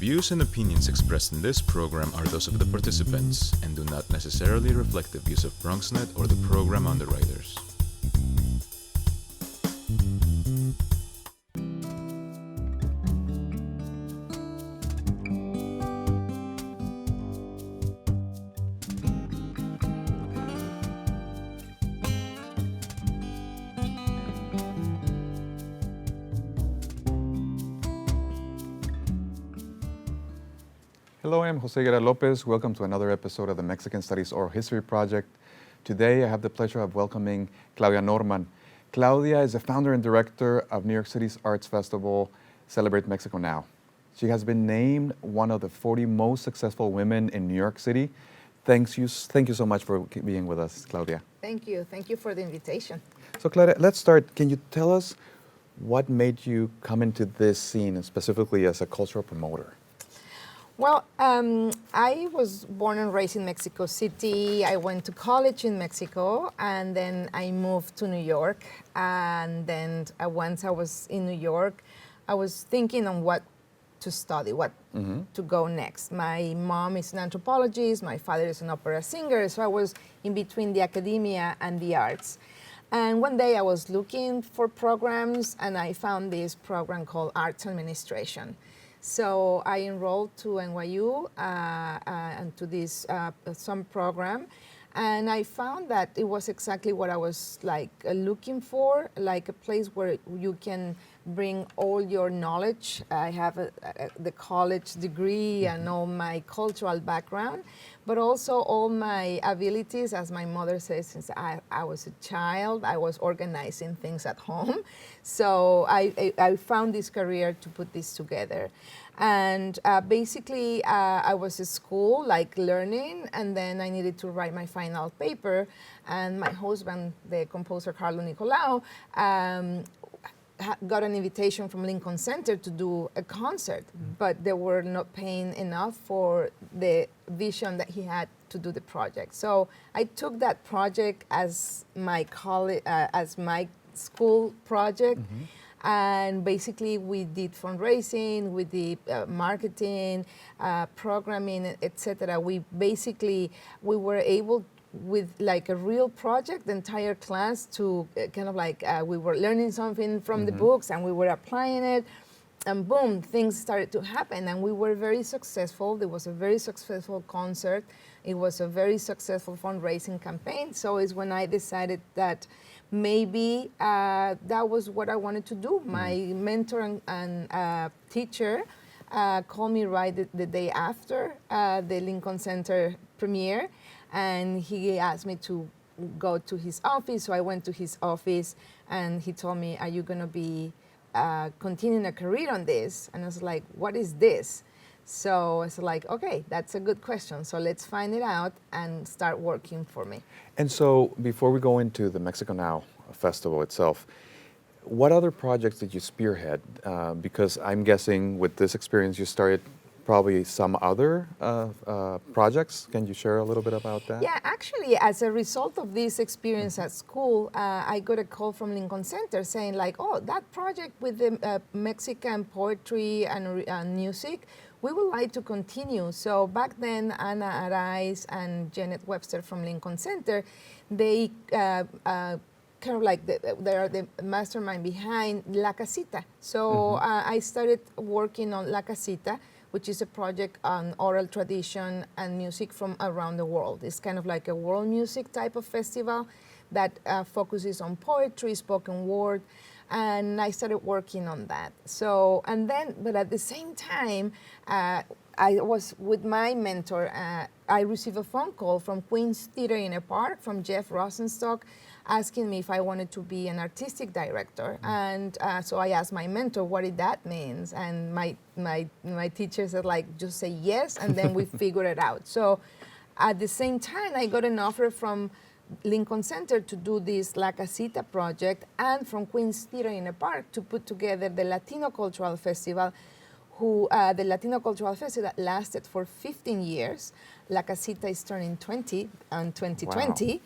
views and opinions expressed in this program are those of the participants and do not necessarily reflect the views of BronxNet or the program underwriters. Hello, I'm Jose Guerra Lopez. Welcome to another episode of the Mexican Studies Oral History Project. Today, I have the pleasure of welcoming Claudia Norman. Claudia is the founder and director of New York City's arts festival, Celebrate Mexico Now. She has been named one of the 40 most successful women in New York City. Thank you so much for being with us, Claudia. Thank you. Thank you for the invitation. So, Claudia, let's start. Can you tell us what made you come into this scene, and specifically as a cultural promoter? Well, I was born and raised in Mexico City. I went to college in Mexico, and then I moved to New York. And then once I was in New York, I was thinking on what to study, what to go next. My mom is an anthropologist, my father is an opera singer, so I was in between the academia and the arts. And one day I was looking for programs, and I found this program called Arts Administration. So I enrolled to NYU and to this some program, and I found that it was exactly what I was looking for, like a place where you can bring all your knowledge. I have the college degree and all my cultural background, but also all my abilities. As my mother says, since I was a child, I was organizing things at home. So I found this career to put this together. And basically, I was at school, learning, and then I needed to write my final paper. And my husband, the composer Carlo Nicolau, got an invitation from Lincoln Center to do a concert, but they were not paying enough for the vision that he had to do the project. So I took that project as my school project. And basically, we did fundraising, we did marketing, programming, etc. We were able, with a real project, the entire class to we were learning something from the books and we were applying it, and boom, things started to happen, and we were very successful. There was a very successful concert. It was a very successful fundraising campaign. So it's when I decided that maybe that was what I wanted to do. My mentor and teacher called me right the day after the Lincoln Center premiere, and he asked me to go to his office. So I went to his office, and he told me, "Are you going to be continuing a career on this?" And I was like, "What is this?" So it's okay, that's a good question. So let's find it out and start working for me. And so before we go into the Mexico Now festival itself, what other projects did you spearhead? Because I'm guessing with this experience you started probably some other projects. Can you share a little bit about that? Yeah, actually, as a result of this experience at school, I got a call from Lincoln Center saying oh, that project with the Mexican poetry and music, we would like to continue. So back then, Ana Araiz and Janet Webster from Lincoln Center, they they are the mastermind behind La Casita. So I started working on La Casita, which is a project on oral tradition and music from around the world. It's kind of like a world music type of festival that focuses on poetry, spoken word, and I started working on that. So, but at the same time, I was with my mentor. I received a phone call from Queen's Theater in a Park from Jeff Rosenstock, asking me if I wanted to be an artistic director. And so I asked my mentor what that means. And my teacher said, just say yes, and then we figure it out. So at the same time, I got an offer from Lincoln Center to do this La Casita project, and from Queen's Theater in a Park to put together the Latino Cultural Festival, the Latino Cultural Festival lasted for 15 years. La Casita is turning 20 in 2020. Wow.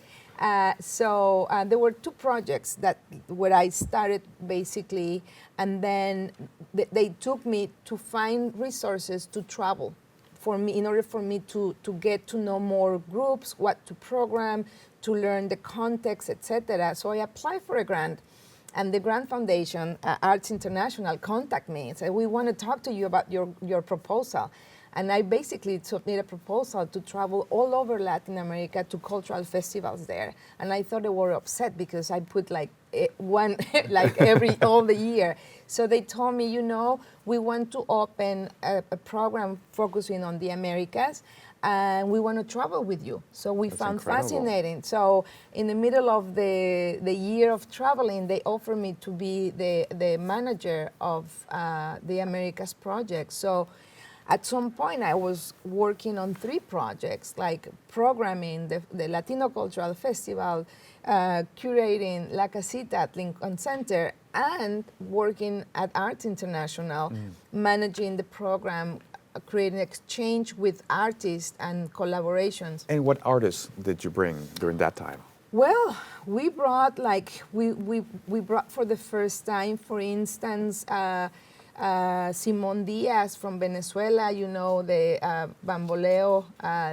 So there were two projects that where I started basically, and then they took me to find resources to travel for me, in order for me to get to know more groups, what to program, to learn the context, etc. So I applied for a grant, and the Grant Foundation, Arts International, contacted me and said, we want to talk to you about your proposal. And I basically submitted a proposal to travel all over Latin America to cultural festivals there. And I thought they were upset because I put like one, like all the year. So they told me, we want to open a program focusing on the Americas, and we want to travel with you. So we That's found incredible. fascinating. So in the middle of the year of traveling, they offered me to be the manager of the Americas project. So at some point, I was working on 3 projects, like programming the Latino Cultural Festival, curating La Casita at Lincoln Center, and working at Art International, managing the program, creating exchange with artists and collaborations. And what artists did you bring during that time? Well, we brought we brought for the first time, for instance, Simón Díaz from Venezuela, the bamboleo,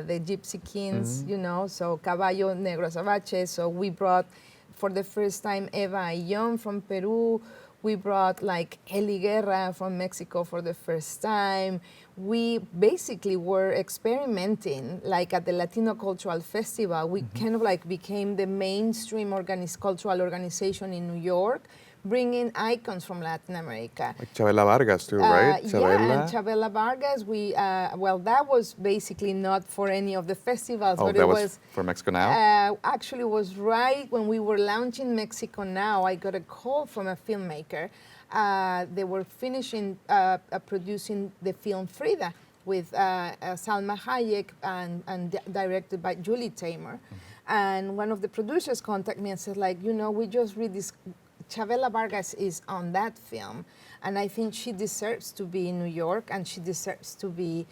the Gypsy Kings, so Caballo Negro Azabache. So we brought for the first time Eva Ayllón from Peru. We brought like Eli Guerra from Mexico for the first time. We basically were experimenting, like at the Latino Cultural Festival. We kind of like became the mainstream cultural organization in New York, bringing icons from Latin America. Like Chabela Vargas too, right? Yeah, and Chabela Vargas, that was basically not for any of the festivals, Oh, but that it was for Mexico Now? Actually, it was right when we were launching Mexico Now. I got a call from a filmmaker. They were finishing producing the film Frida with Salma Hayek and directed by Julie Taymor. And one of the producers contacted me and said, we just read this. Chabela Vargas is on that film, and I think she deserves to be in New York, and she deserves to be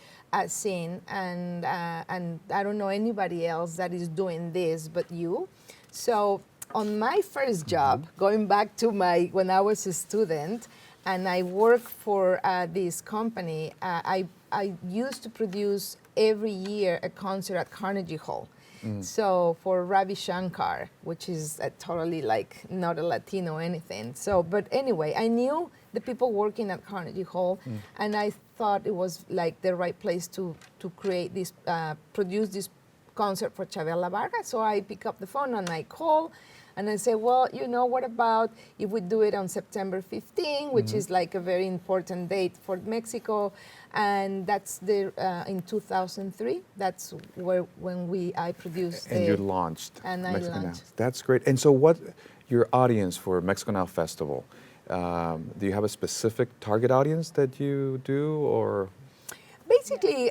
seen. And I don't know anybody else that is doing this but you. So on my first job, going back to when I was a student, and I worked for this company, I used to produce every year a concert at Carnegie Hall. So for Ravi Shankar, which is totally like not a Latino or anything. So, but anyway, I knew the people working at Carnegie Hall, and I thought it was like the right place to create this, produce this concert for Chabela Vargas. So I pick up the phone and I call, and I say, well, what about if we do it on September 15, which is like a very important date for Mexico. And that's in 2003. That's when I produced. And you launched. And I Mexico Now. launched. That's great. And so what, your audience for Mexico Now Festival, do you have a specific target audience that you do, or? Basically,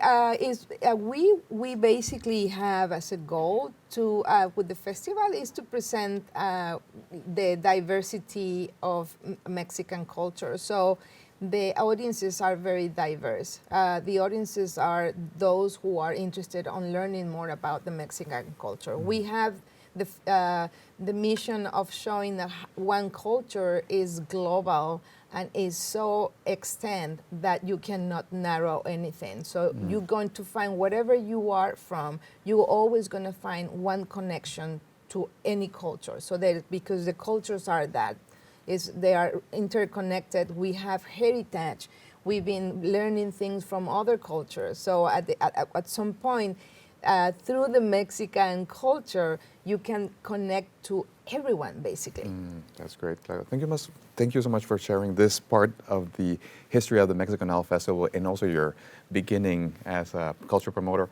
we basically have as a goal to with the festival is to present the diversity of Mexican culture. So the audiences are very diverse. The audiences are those who are interested in learning more about the Mexican culture. We have the mission of showing that one culture is global and is so extent that you cannot narrow anything. So you're going to find, whatever you are from, you're always going to find one connection to any culture. So because the cultures are they are interconnected. We have heritage. We've been learning things from other cultures. So at some point, through the Mexican culture, you can connect to everyone, basically. That's great, Claudia. Thank you so much for sharing this part of the history of the Mexicanal Festival and also your beginning as a culture promoter.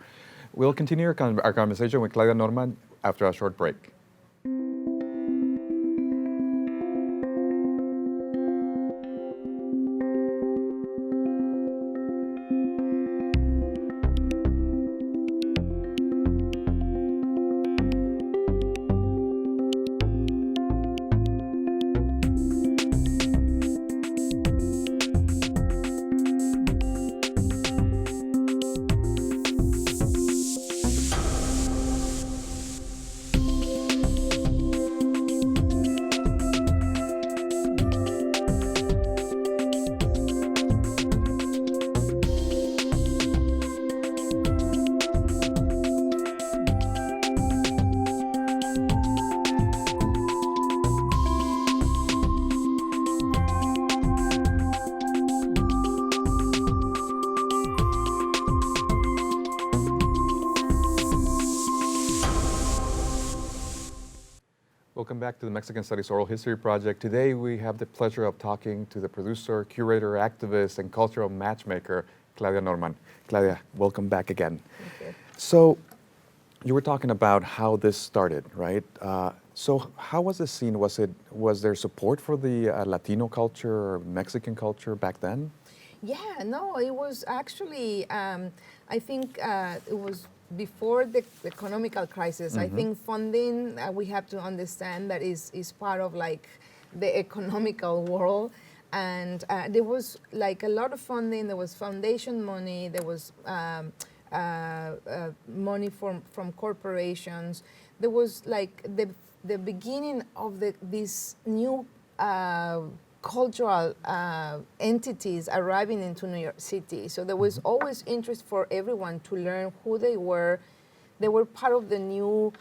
We'll continue our conversation with Claudia Norman after a short break. Welcome back to the Mexican Studies Oral History Project. Today we have the pleasure of talking to the producer, curator, activist, and cultural matchmaker, Claudia Norman. Claudia, welcome back again. Thank you. So you were talking about how this started, right? So how was the scene? Was there support for the Latino culture or Mexican culture back then? Yeah, no, it was actually, I think it was before the economical crisis. I think funding, we have to understand that is part of like the economical world. And there was like a lot of funding, there was foundation money, there was money from corporations. There was like the beginning of this new cultural entities arriving into New York City. So there was always interest for everyone to learn who they were. They were part of the new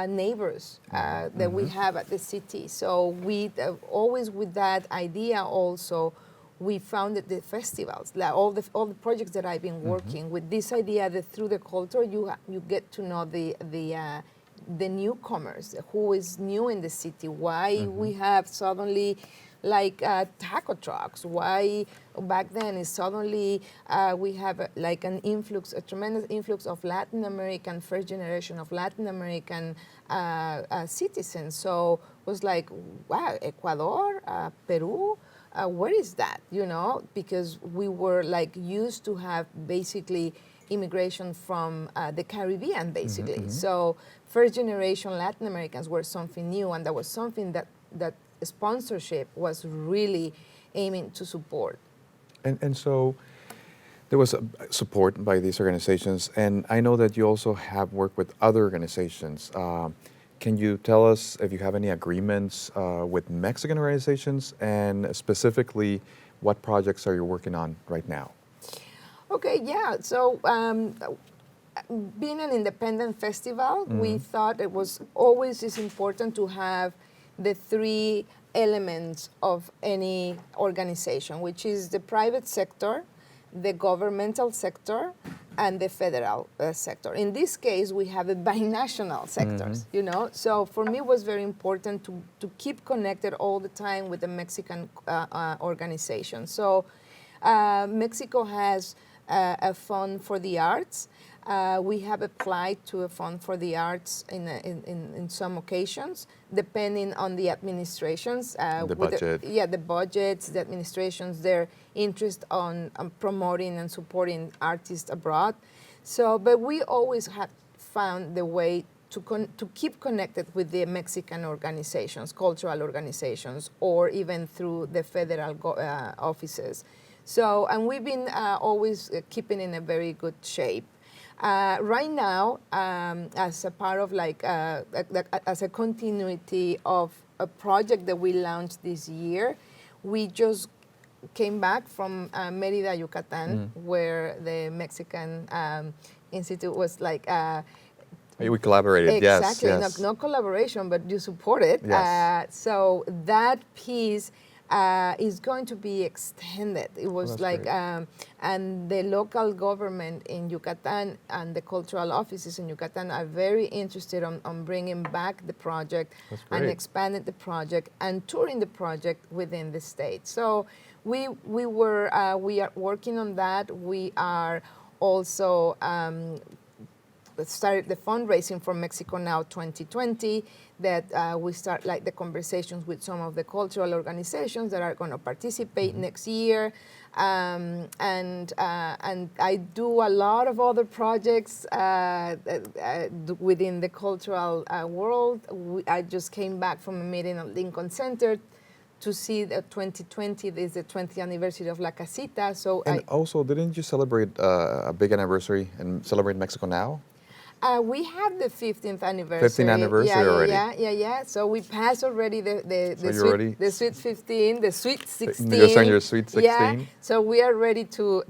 neighbors that we have at the city. So we always with that idea also, we founded the festivals, like all the projects that I've been working with this idea that through the culture you get to know the newcomers, who is new in the city, why we have suddenly like taco trucks, why back then is suddenly we have like an influx, a tremendous influx of Latin American, first generation of Latin American citizens. So it was like, wow, Ecuador, Peru, where is that, you know? Because we were like used to have basically immigration from the Caribbean, basically. So first generation Latin Americans were something new, and that was something that sponsorship was really aiming to support. And so there was support by these organizations, and I know that you also have worked with other organizations. Can you tell us if you have any agreements with Mexican organizations, and specifically what projects are you working on right now? Okay, yeah. So being an independent festival, we thought it was always is important to have the three elements of any organization, which is the private sector, the governmental sector, and the federal sector. In this case, we have the binational sectors, you know? So for me, it was very important to keep connected all the time with the Mexican organization. So Mexico has a fund for the arts. We have applied to a fund for the arts in some occasions, depending on the administrations. The budget. The budgets, the administrations, their interest on promoting and supporting artists abroad. So, but we always have found the way to keep connected with the Mexican organizations, cultural organizations, or even through the federal offices. So, and we've been always keeping in a very good shape. Right now, as a part of like, as a continuity of a project that we launched this year, we just came back from Mérida, Yucatan, where the Mexican Institute was like... we collaborated, exactly. Yes. No collaboration, but you support it. Yes. So that piece is going to be extended. It was like, and the local government in Yucatan and the cultural offices in Yucatan are very interested on bringing back the project and expanding the project and touring the project within the state. So we are working on that. We are also started the fundraising for Mexico Now 2020, that we start like the conversations with some of the cultural organizations that are going to participate next year. And I do a lot of other projects within the cultural world. I just came back from a meeting at Lincoln Center to see that 2020 is the 20th anniversary of La Casita. So also, didn't you celebrate a big anniversary and celebrate Mexico Now? We have the 15th anniversary. 15th anniversary already. Yeah. So we passed already the sweet 15, the sweet 16. You're saying your sweet 16? Yeah. So we are ready to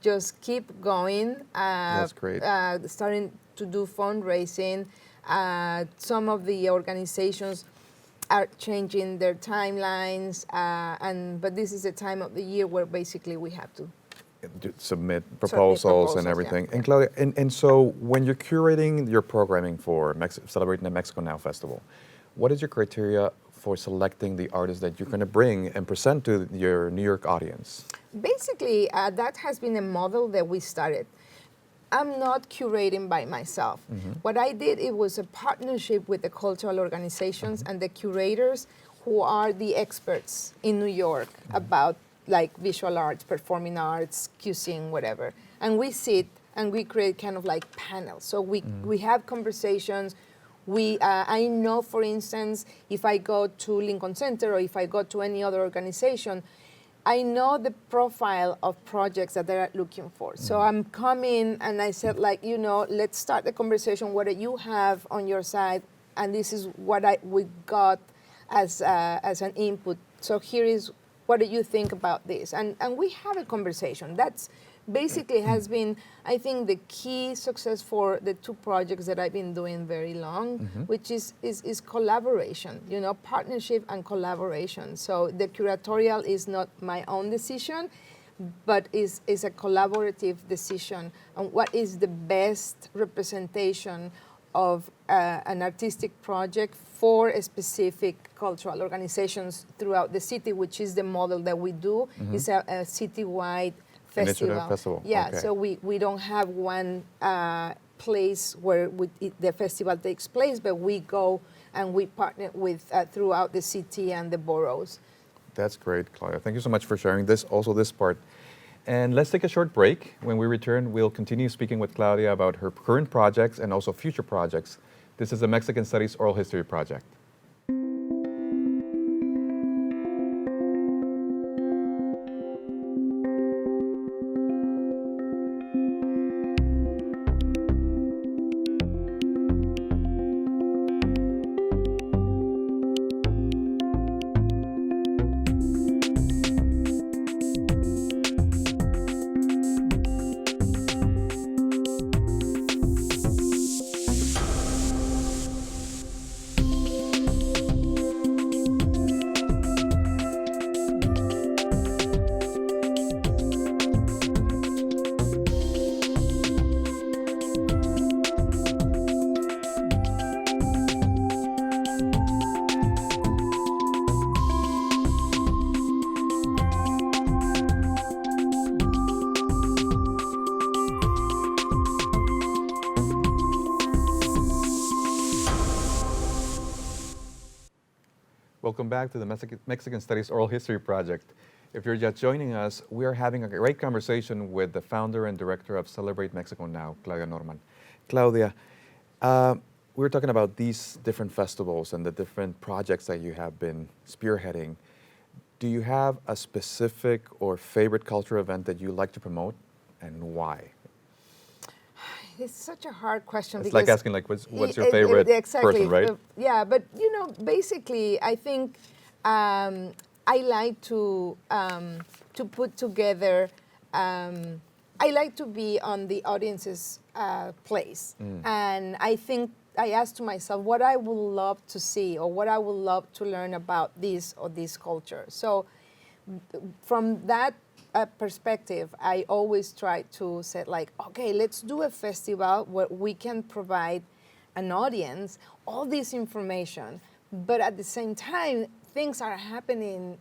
just keep going. That's great. Starting to do fundraising. Some of the organizations are changing their timelines, but this is the time of the year where basically we have to submit proposals and everything. Yeah. And Claudia, and so when you're curating your programming for celebrating the Mexico Now Festival, what is your criteria for selecting the artists that you're going to bring and present to your New York audience? Basically, that has been a model that we started. I'm not curating by myself. What I did, it was a partnership with the cultural organizations and the curators who are the experts in New York about like visual arts, performing arts, cuisine, whatever. And we sit and we create kind of like panels. So we have conversations. I know, for instance, if I go to Lincoln Center or if I go to any other organization, I know the profile of projects that they're looking for. So I'm coming and I said, like, let's start the conversation. What do you have on your side? And this is what we got as an input. So here is, what do you think about this? And we have a conversation. That's basically has been, I think, the key success for the two projects that I've been doing very long, which is collaboration, partnership and collaboration. So the curatorial is not my own decision, but is a collaborative decision on what is the best representation of an artistic project for a specific cultural organizations throughout the city, which is the model that we do. It's a citywide festival. Yeah, okay. So we don't have one place where the festival takes place, but we go and we partner with throughout the city and the boroughs. That's great, Claudia. Thank you so much for sharing this part. And let's take a short break. When we return, we'll continue speaking with Claudia about her current projects and also future projects. This is the Mexican Studies Oral History Project. Welcome back to the Mexican Studies Oral History Project. If you're just joining us, we are having a great conversation with the founder and director of Celebrate Mexico Now, Claudia Norman. Claudia, we were talking about these different festivals and the different projects that you have been spearheading. Do you have a specific or favorite cultural event that you like to promote, and why? It's such a hard question. It's like asking, like, what's your favorite person, right? Yeah, but basically, I think I like to put together. I like to be on the audience's place, and I think I asked to myself what I would love to see or what I would love to learn about this or this culture. So, from that perspective, I always try to say, like, okay, let's do a festival where we can provide an audience all this information, but at the same time, things are happening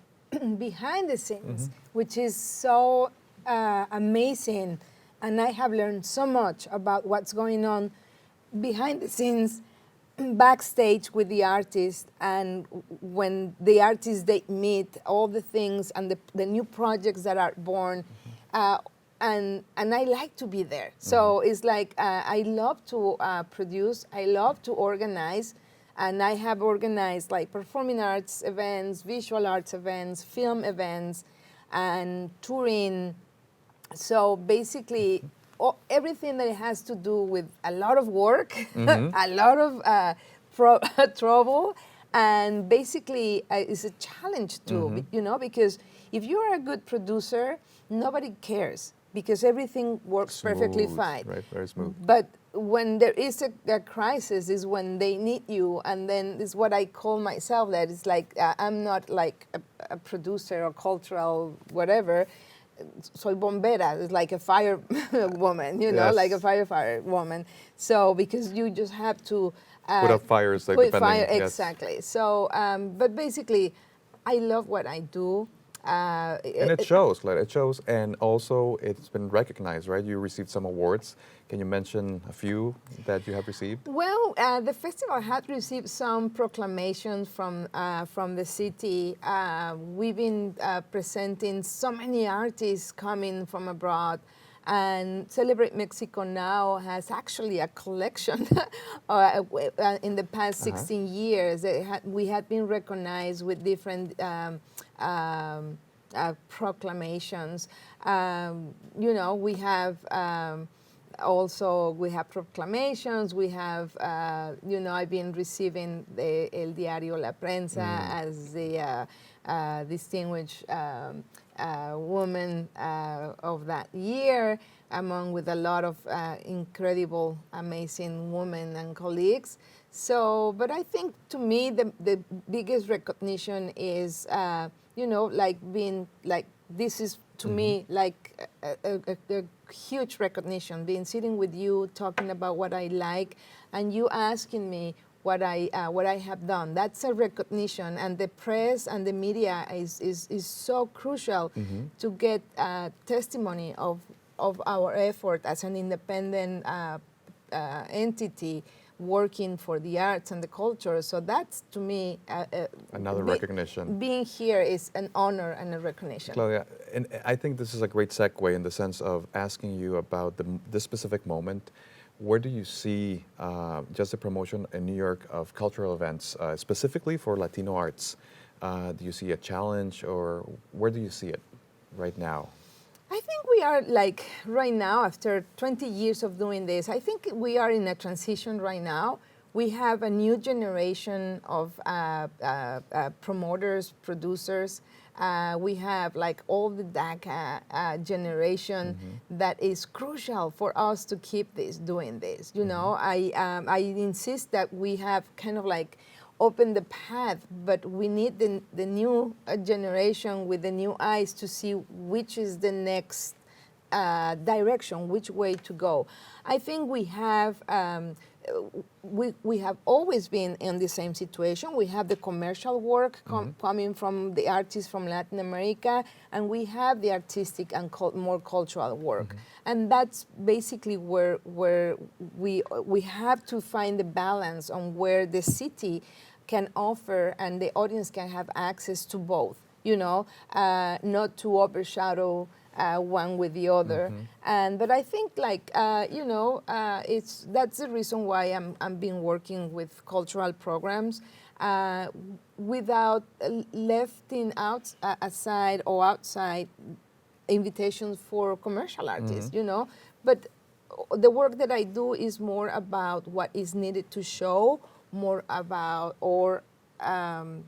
behind the scenes, which is so amazing. And I have learned so much about what's going on behind the scenes, backstage with the artist, and when the artists they meet, all the things and the new projects that are born, and I like to be there. So it's like I love to produce, I love to organize, and I have organized like performing arts events, visual arts events, film events, and touring. So basically, everything that has to do with a lot of work, a lot of trouble, and basically it's a challenge too, because if you are a good producer, nobody cares because everything works smooth, perfectly fine. Right, very smooth. But when there is a crisis is when they need you, and then is what I call myself that it's like I'm not like a producer or cultural whatever. soy bombera, is like a fire woman, you know, Yes. like a firefighter woman. So because you just have to Put up fires, like, put depending. fire, Yes. exactly. So, but basically, I love what I do. And it shows, like, it shows, and also it's been recognized, right? You received some awards. Can you mention a few that you have received? Well, the festival had received some proclamations from the city. We've been presenting so many artists coming from abroad, and Celebrate Mexico now has actually a collection in the past 16 years. We had been recognized with different proclamations. You know, we have. Also, we have proclamations. We have, you know, I've been receiving the El Diario La Prensa as the distinguished woman of that year, among with a lot of incredible, amazing women and colleagues. So, but I think to me the biggest recognition is, you know, like being like, this is to me like a huge recognition, being sitting with you, talking about what I like, and you asking me what I have done. That's a recognition, and the press and the media is so crucial to get testimony of our effort as an independent entity working for the arts and the culture. So that's, to me, Another recognition. Being here is an honor and a recognition. Claudia, and I think this is a great segue in the sense of asking you about this specific moment. Where do you see just the promotion in New York of cultural events, specifically for Latino arts? Do you see a challenge, or where do you see it right now? I think we are, like, right now, after 20 years of doing this, I think we are in a transition right now. We have a new generation of promoters, producers. We have, like, all the DACA generation that is crucial for us to keep doing this. You know, I insist that we have kind of like open the path, but we need the new generation with the new eyes to see which is the next direction, which way to go. I think we have we have always been in the same situation. We have the commercial work coming from the artists from Latin America, and we have the artistic and more cultural work. And that's basically where we have to find the balance on where the city can offer and the audience can have access to both, you know, not to overshadow one with the other. But I think, like, you know, that's the reason why I'm been working with cultural programs without lefting aside or outside invitations for commercial artists, you know. But the work that I do is more about what is needed to show, more about, or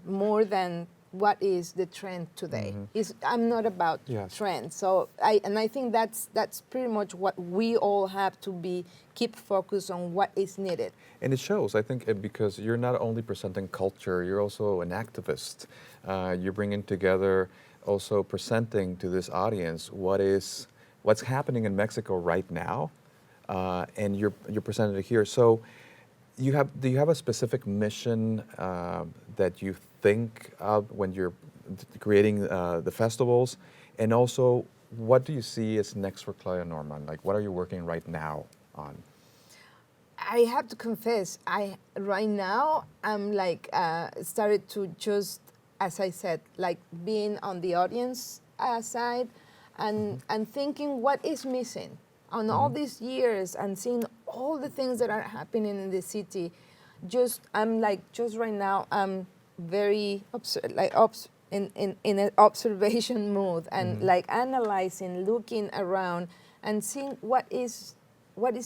more than what is the trend today. I'm not about trends. So I think that's pretty much what we all have to keep focused on, what is needed. And it shows, I think, because you're not only presenting culture, you're also an activist. You're bringing together, also presenting to this audience what's happening in Mexico right now, and you're presenting it here. So do you have a specific mission that you think of when you're creating the festivals? And also, what do you see as next for Claudia Norman? Like, what are you working right now on? I have to confess, right now I'm like started to just, as I said, like being on the audience side and thinking what is missing on all these years, and seeing all the things that are happening in the city. I'm like, just right now, I'm very in an observation mood, and like analyzing, looking around, and seeing what is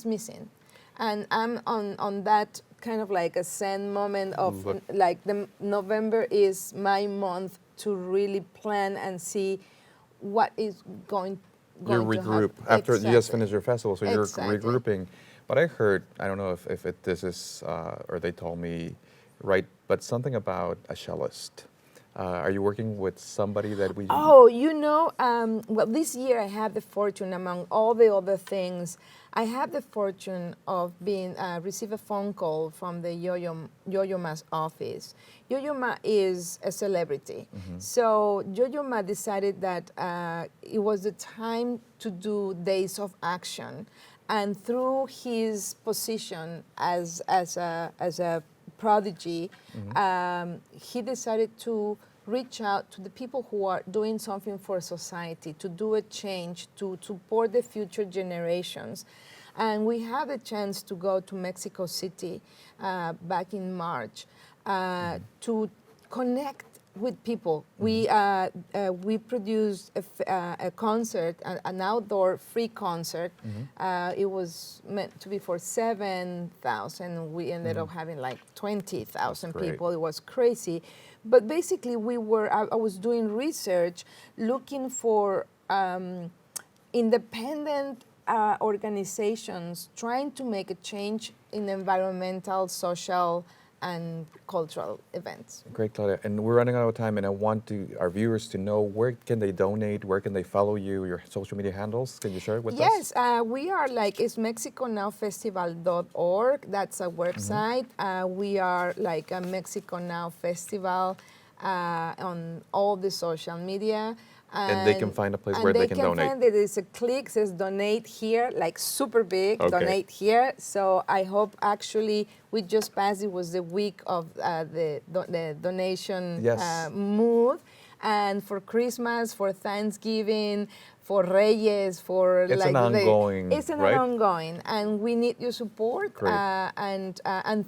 missing. And I'm on that kind of like a zen moment of like November is my month to really plan and see what is going you regroup after you just finish your festival, so you're regrouping. But I heard, I don't know if this is, or they told me, right, but something about a cellist. Are you working with somebody that we... Oh, well, this year I have the fortune, among all the other things, I have the fortune of receive a phone call from the Yo-Yo Ma's office. Yo-Yo Ma is a celebrity. So Yo-Yo Ma decided that it was the time to do Days of Action. And through his position as a prodigy, he decided to reach out to the people who are doing something for society, to do a change, to support the future generations. And we had a chance to go to Mexico City back in March to connect with people. We produced a concert, an outdoor free concert. It was meant to be for 7,000. We ended up having like 20,000 people. It was crazy. But basically, I was doing research, looking for independent organizations trying to make a change in environmental, social, and cultural events. Great, Claudia. And we're running out of time, and I want our viewers to know, where can they donate, where can they follow you, your social media handles? Can you share it with us? Yes, we are it's mexiconowfestival.org. That's a website. We are like a Mexico Now Festival on all the social media. And they can find a place where they can donate. Find there is a click, says donate here, like super big, Okay. Donate here. So I hope, actually, we just passed, it was the week of the donation mood. And for Christmas, for Thanksgiving, for Reyes, for it's an ongoing, it's an ongoing, and we need your support. And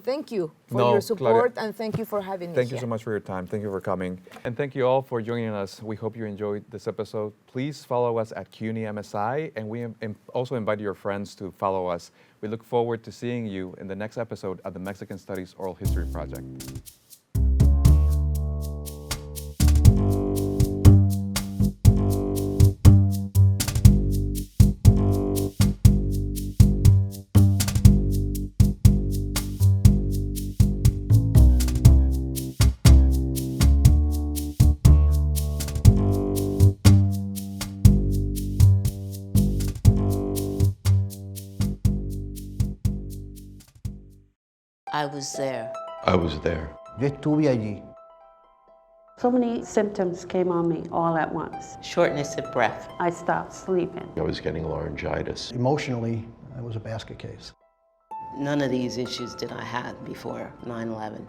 thank you for your support, Claudia, and thank you for having me Thank here. you so much for your time. Thank you for coming. And thank you all for joining us. We hope you enjoyed this episode. Please follow us at CUNY MSI, and we also invite your friends to follow us. We look forward to seeing you in the next episode of the Mexican Studies Oral History Project. I was there. I was there. Yo estuve allí. So many symptoms came on me all at once. Shortness of breath. I stopped sleeping. I was getting laryngitis. Emotionally, it was a basket case. None of these issues did I have before 9/11.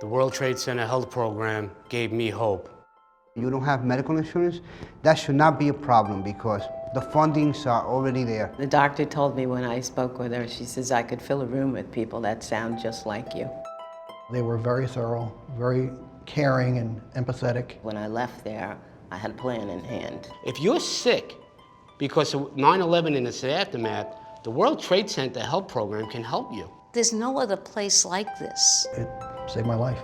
The World Trade Center Health Program gave me hope. You don't have medical insurance, that should not be a problem because the fundings are already there. The doctor told me when I spoke with her, she says I could fill a room with people that sound just like you. They were very thorough, very caring and empathetic. When I left there, I had a plan in hand. If you're sick because of 9/11 and its aftermath, the World Trade Center Health Program can help you. There's no other place like this. It saved my life.